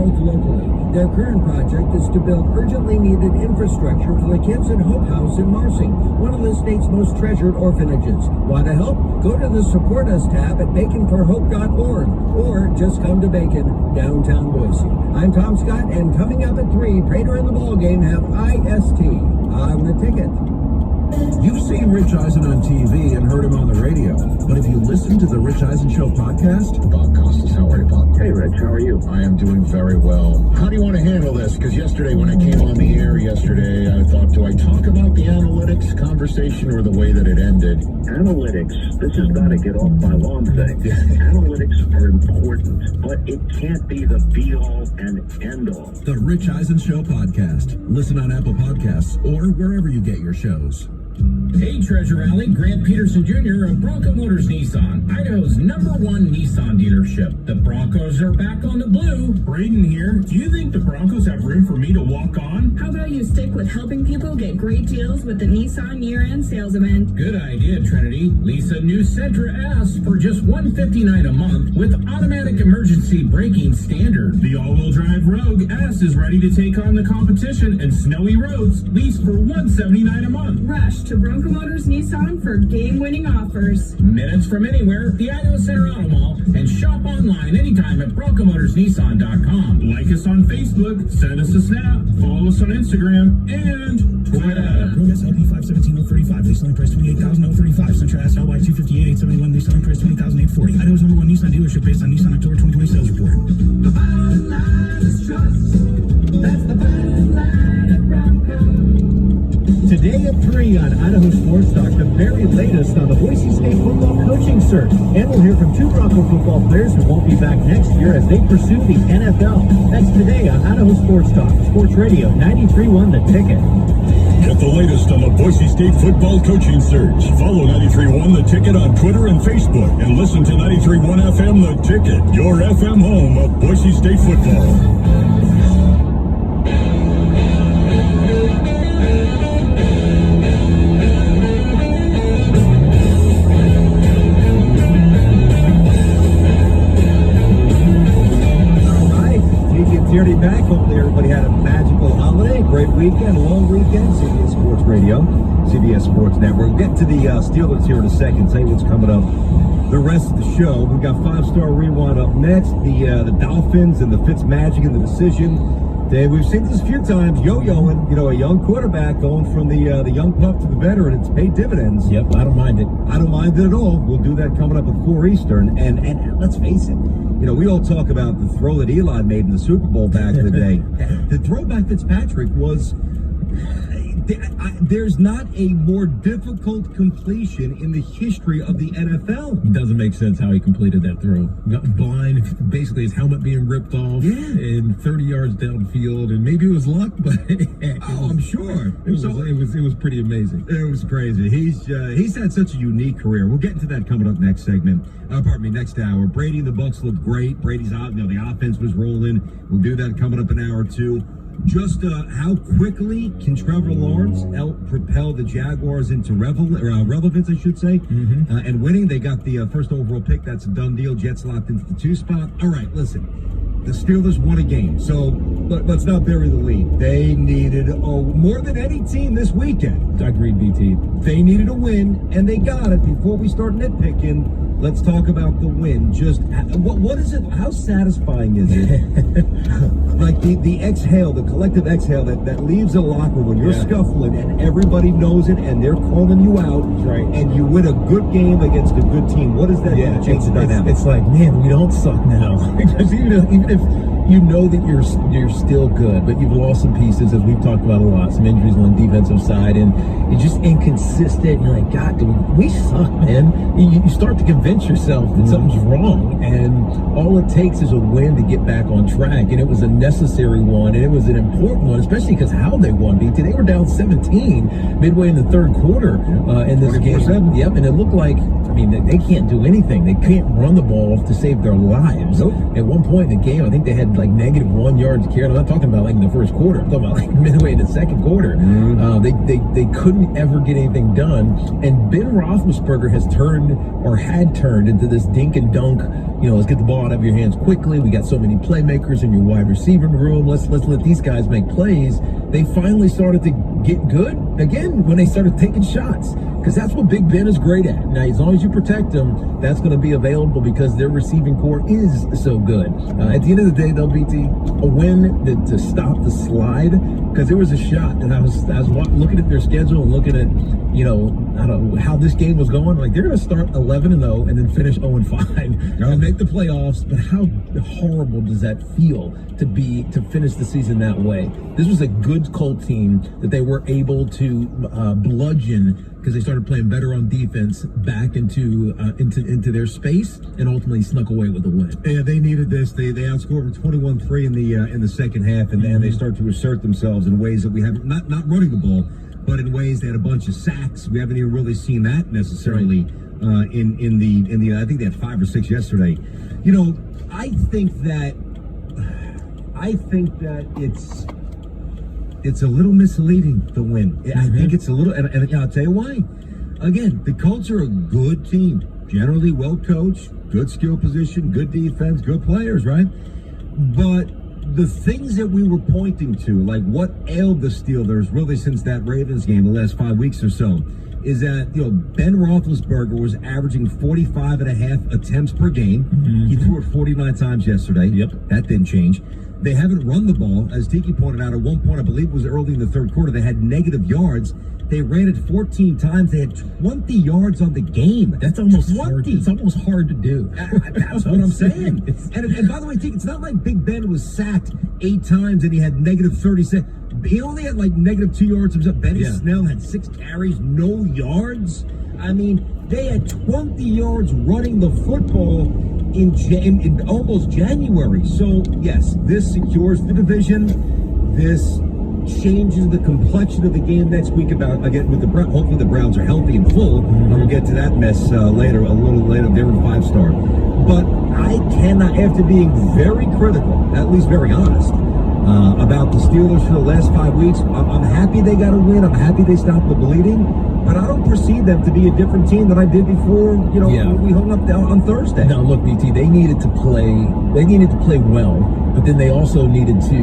growth locally. Their current project is to build urgently needed infrastructure for the kids at Hope House in Marsing, one of the state's most treasured orphanages. Want to help? Go to the Support Us tab at baconforhope.org or just come to Bacon, downtown Boise. I'm Tom Scott, and coming up at 3, Prater and the Ballgame have IST on the ticket. You've seen Rich Eisen on TV and heard him on the radio, but have you listened to the Rich Eisen Show podcast? Bob Costas, how are you, Bob? Hey, Rich, how are you? I am doing very well. How do you want to handle this? Because yesterday, when I came on the air yesterday, I thought, do I talk about the analytics conversation or the way that it ended? Analytics, this has got to get off my lawn thing. Analytics are important, but it can't be the be-all and end-all. The Rich Eisen Show podcast. Listen on Apple Podcasts or wherever you get your shows. Hey, Treasure Valley, Grant Peterson Jr. of Bronco Motors Nissan, Idaho's #1 Nissan dealership. The Broncos are back on the blue. Braden here. Do you think the Broncos have room for me to walk on? How about you stick with helping people get great deals with the Nissan year-end sales event? Good idea, Trinity. Lisa New Sentra S for just $159 a month with automatic emergency braking standard. The all-wheel drive Rogue S is ready to take on the competition, and snowy roads lease for $179 a month. Rush to Bronco Motors Nissan for game-winning offers. Minutes from anywhere, the Idaho Center Auto Mall, and shop online anytime at BroncoMotorsNissan.com. Like us on Facebook, send us a snap, follow us on Instagram, and Twitter. Rogue SLP 517-035, lease selling price $28,035. Sentra S LY 258 871, lease selling price $20,840. Idaho's #1 Nissan dealership based on Nissan October 2020 sales report. The bottom line is trust. That's the bottom line at Bronco. Today at 3 on Idaho Sports Talk, the very latest on the Boise State football coaching search. And we'll hear from 2 Bronco football players who won't be back next year as they pursue the NFL. That's today on Idaho Sports Talk, Sports Radio 93.1 The Ticket. Get the latest on the Boise State football coaching search. Follow 93.1 The Ticket on Twitter and Facebook. And listen to 93.1 FM The Ticket, your FM home of Boise State football. Tierney back. Hopefully everybody had a magical holiday, great weekend, long weekend. CBS Sports Radio, CBS Sports Network. We'll get to the Steelers here in a second, tell you what's coming up the rest of the show. We've got 5-Star Rewind up next, the Dolphins and the Fitzmagic and the decision. We've seen this a few times, yo-yoing, a young quarterback going from the young pup to the veteran. It's paid dividends. Yep, I don't mind it. I don't mind it at all. We'll do that coming up at 4 Eastern. And let's face it, we all talk about the throw that Eli made in the Super Bowl back in the day. The throw by Fitzpatrick was... There's not a more difficult completion in the history of the NFL. It doesn't make sense how he completed that throw. Blind, basically his helmet being ripped off, and 30 yards downfield, and maybe it was luck, but I'm sure it was pretty amazing. It was crazy. He's had such a unique career. We'll get into that coming up next segment. Next hour. Brady and the Bucs looked great. Brady's out. The offense was rolling. We'll do that coming up an hour or two. Just how quickly can Trevor Lawrence help propel the Jaguars into relevance, I should say, and winning. They got the first overall pick. That's a done deal. Jets locked into the 2 spot. All right, listen. The Steelers won a game, so let's not bury the lead. They needed more than any team this weekend. I agree, BT. They needed a win, and they got it. Before we start nitpicking, let's talk about the win. Just what is it? How satisfying is it? Like the exhale, the collective exhale that leaves a locker when you're scuffling and everybody knows it and they're calling you out, right? And you win a good game against a good team. What does that do to change the dynamic? It's like, man, we don't suck now. Because even if you know that you're still good, but you've lost some pieces, as we've talked about a lot, some injuries on the defensive side, and you're just inconsistent. You're like, God, we suck, man. You start to convince yourself that something's wrong, and all it takes is a win to get back on track. And it was a necessary one, and it was an important one, especially because how they won. BT, they were down 17 midway in the third quarter in this game. Yep, and it looked like, they can't do anything. They can't run the ball to save their lives. Nope. At one point in the game, I think they had like -1 yards carry. I'm not talking about like in the first quarter. I'm talking about like midway in the second quarter. They couldn't ever get anything done. And Ben Roethlisberger had turned into this dink and dunk. Let's get the ball out of your hands quickly. We got so many playmakers in your wide receiver room. Let's let these guys make plays. They finally started to get good again when they started taking shots, because that's what Big Ben is great at. Now, as long as you protect them, that's going to be available because their receiving core is so good. At the end of the day, though, BT, a win to stop the slide, because there was a shot that I was looking at their schedule and looking at, I don't know how this game was going. Like, they're going to start 11-0 and then finish 0-5 and make the playoffs. But how horrible does that feel to finish the season that way? This was a good Colt team that they were able to bludgeon, because they started playing better on defense, back into their space, and ultimately snuck away with the win. Yeah, they needed this. They outscored 21-3 in the second half, and then they start to assert themselves in ways that we haven't, not running the ball, but in ways they had a bunch of sacks. We haven't even really seen that necessarily in the I think they had 5 or 6 yesterday. I think that it's a little misleading, the win. I think it's a little, and I'll tell you why. Again, the Colts are a good team, generally well coached, good skill position, good defense, good players, right? But the things that we were pointing to, like what ailed the Steelers really since that Ravens game the last 5 weeks or so, is that, Ben Roethlisberger was averaging 45.5 attempts per game. He threw it 49 times yesterday. Yep. That didn't change. They haven't run the ball. As Tiki pointed out, at one point, I believe it was early in the third quarter, they had negative yards. They ran it 14 times. They had 20 yards on the game. That's almost 20. hard. It's almost hard to do. That's what I'm saying. And by the way, Tiki, it's not like Big Ben was sacked 8 times and he had negative 36. He only had like negative 2 yards himself. Benny Snell had 6 carries, no yards. I mean, they had 20 yards running the football in almost January. So, yes, this secures the division. This changes the complexion of the game next week. Again, with the Browns. Hopefully the Browns are healthy and full. And we'll get to that mess later, a little later. They're in 5-star. But I cannot, after being very critical, at least very honest, about the Steelers for the last 5 weeks, I'm happy they got a win. I'm happy they stopped the bleeding. But I don't perceive them to be a different team than I did before, we hung up on Thursday. Now, look, BT, they needed to play well, but then they also needed to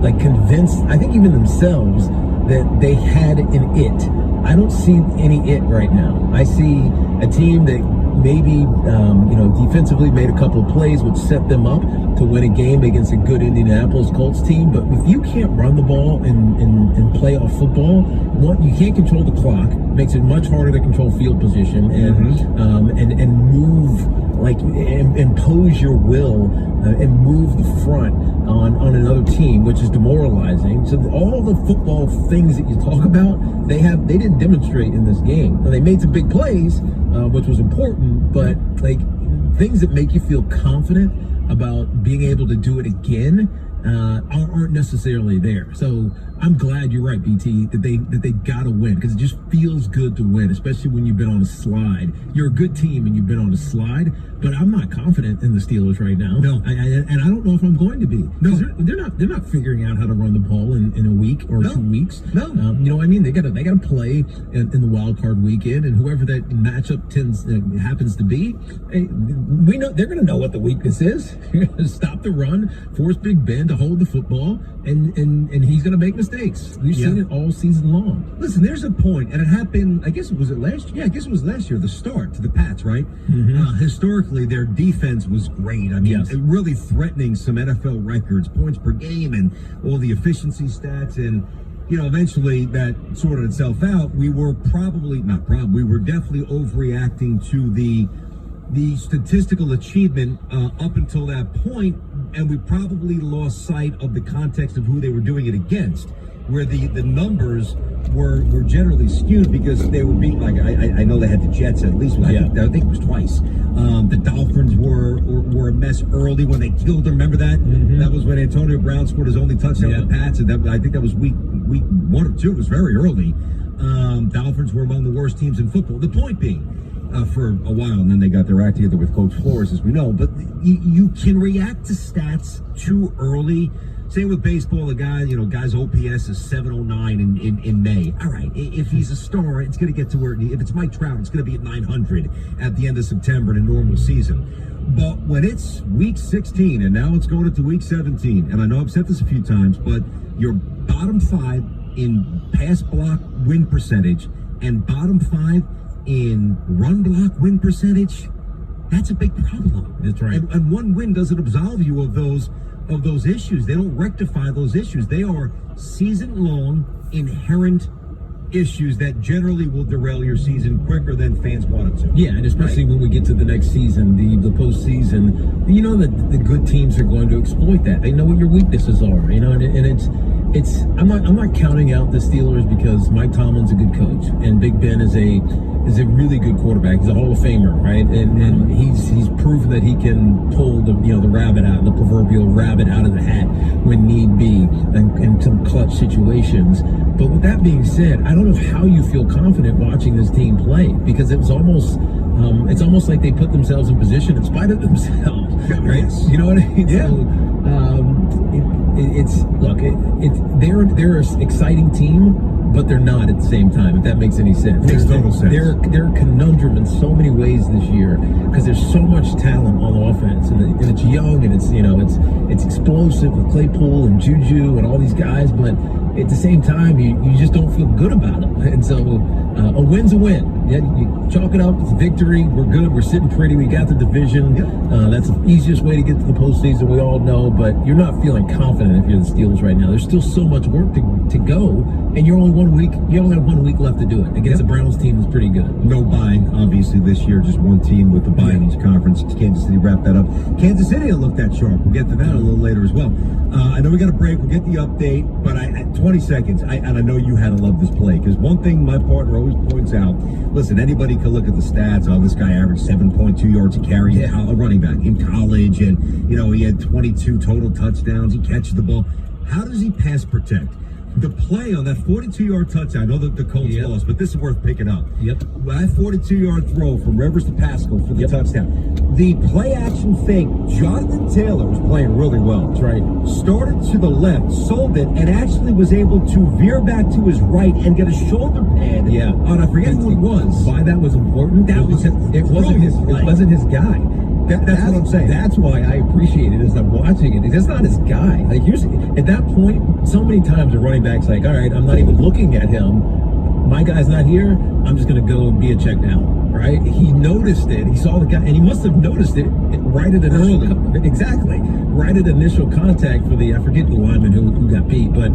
like convince, I think even themselves, that they had an it. I don't see any it right now. I see a team that maybe, defensively made a couple of plays which set them up to win a game against a good Indianapolis Colts team. But if you can't run the ball and playoff football, you can't control the clock. It makes it much harder to control field position and move, like impose your will and move the front on another team, which is demoralizing. So all the football things that you talk about, they didn't demonstrate in this game. Now, they made some big plays, which was important, but like things that make you feel confident about being able to do it again aren't necessarily there. So I'm glad you're right, BT, that they got to win, because it just feels good to win, especially when you've been on a slide. You're a good team and you've been on a slide, but I'm not confident in the Steelers right now. No, and I don't know if I'm going to be. No, they're not figuring out how to run the ball in a week or 2 weeks. No, you know what I mean? They got to play in the wild card weekend, and whoever that matchup happens to be, we know they're going to know what the weakness is. Stop the run, force Big Ben to hold the football, and he's going to make mistakes. We've seen it all season long. Listen, there's a point, and it happened, I guess it was last year. Yeah, I guess it was last year, the start to the Pats, right? Historically, their defense was great. I mean, really threatening some NFL records, points per game, and all the efficiency stats. And, eventually that sorted itself out. We were we were definitely overreacting to the statistical achievement up until that point, and we probably lost sight of the context of who they were doing it against, where the numbers were generally skewed because they were being, like, I know they had the Jets at least, I think it was twice. The Dolphins were a mess early when they killed them. Remember that? That was when Antonio Brown scored his only touchdown with the Pats, and I think that was week 1 or 2. It was very early. Dolphins were among the worst teams in football. The point being, for a while, and then they got their act together with Coach Flores, as we know. But you can react to stats too early. Same with baseball. The guy, guy's OPS is 709 in May. All right, if he's a star, it's going to get to where. If it's Mike Trout, it's going to be at 900 at the end of September in a normal season. But when it's week 16, and now it's going into week 17, and I know I've said this a few times, but you're bottom 5 in pass block win percentage and bottom 5 in run block win percentage, that's a big problem. That's right. And one win doesn't absolve you of those issues. They don't rectify those issues. They are season-long, inherent issues that generally will derail your season quicker than fans want it to. Yeah, and especially when we get to the next season, the postseason, you know that the good teams are going to exploit that. They know what your weaknesses are, and it's. I'm not counting out the Steelers because Mike Tomlin's a good coach and Big Ben is a really good quarterback. He's a Hall of Famer, right? And he's proven that he can pull the the proverbial rabbit out of the hat when need be in some clutch situations. But with that being said, I don't know how you feel confident watching this team play because it's almost like they put themselves in position in spite of themselves, right? You know what I mean? Yeah. So, they're an exciting team, but they're not at the same time. If that makes any sense, Makes total sense. They're a conundrum in so many ways this year because there's so much talent on offense, and it's young and it's explosive with Claypool and Juju and all these guys, but at the same time, you just don't feel good about them. And so a win's a win. Yeah, you chalk it up. It's a victory. We're good. We're sitting pretty. We got the division. That's the easiest way to get to the postseason. We all know, but you're not feeling confident if you're the Steelers right now. There's still so much work to go, and you're only 1 week. You only have 1 week left to do it against the Browns team is pretty good. No bye, obviously, this year. Just one team with the bye in each conference. Kansas City wrapped that up. Kansas City looked that sharp. We'll get to that a little later as well. I know we got a break. We'll get the update, but 20 seconds. And I know you had to love this play because one thing my partner always points out. Listen, anybody can look at the stats. Oh, this guy averaged 7.2 yards a carry, a running back in college, and he had 22 total touchdowns. He catches the ball. How does he pass protect? The play on that 42-yard touchdown, I know that the Colts lost, but this is worth picking up. That 42-yard throw from Rivers to Pascal for the touchdown. The play-action fake, Jonathan Taylor was playing really well. That's right. Started to the left, sold it, and actually was able to veer back to his right and get a shoulder pad on, I forget who it was. Why that was important? It wasn't his guy. That's what I'm saying. That's why I appreciate it as I'm watching it. That's not his guy. Like at that point, so many times the running back's like, all right, I'm not even looking at him. My guy's not here. I'm just going to go and be a check down. Right? He noticed it. He saw the guy, and he must have noticed it right at initial contact for the I forget the lineman who got beat, but.